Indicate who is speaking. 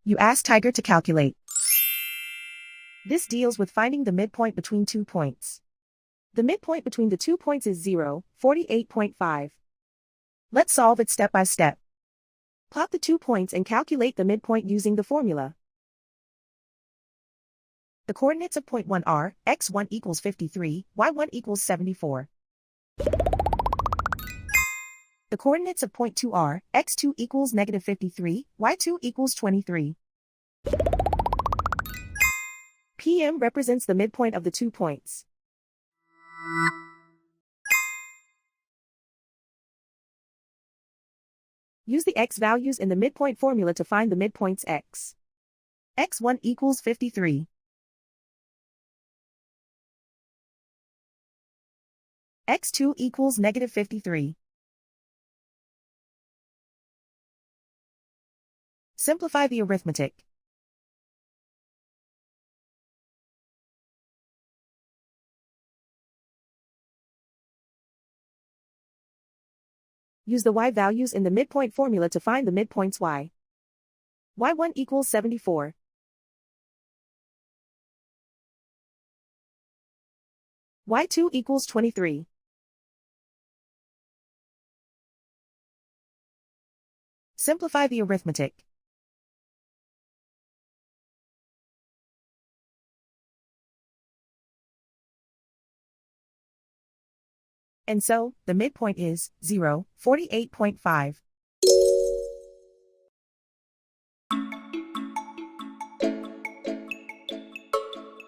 Speaker 1: You ask Tiger to calculate. This deals with finding the midpoint between 2 points. The midpoint between the 2 points is 0, 48.5. Let's solve it step by step. Plot the 2 points and calculate the midpoint using the formula. The coordinates of point 1 are, x1 equals 53, y1 equals 74. The coordinates of point 2 are, x2 equals negative 53, y2 equals 23. PM represents the midpoint of the 2 points. Use the x values in the midpoint formula to find the midpoints x. x1 equals 53. x2 equals negative 53. Simplify the arithmetic. Use the y values in the midpoint formula to find the midpoints y. y1 equals 74. y2 equals 23. Simplify the arithmetic. And so, the midpoint is 0, 48.5.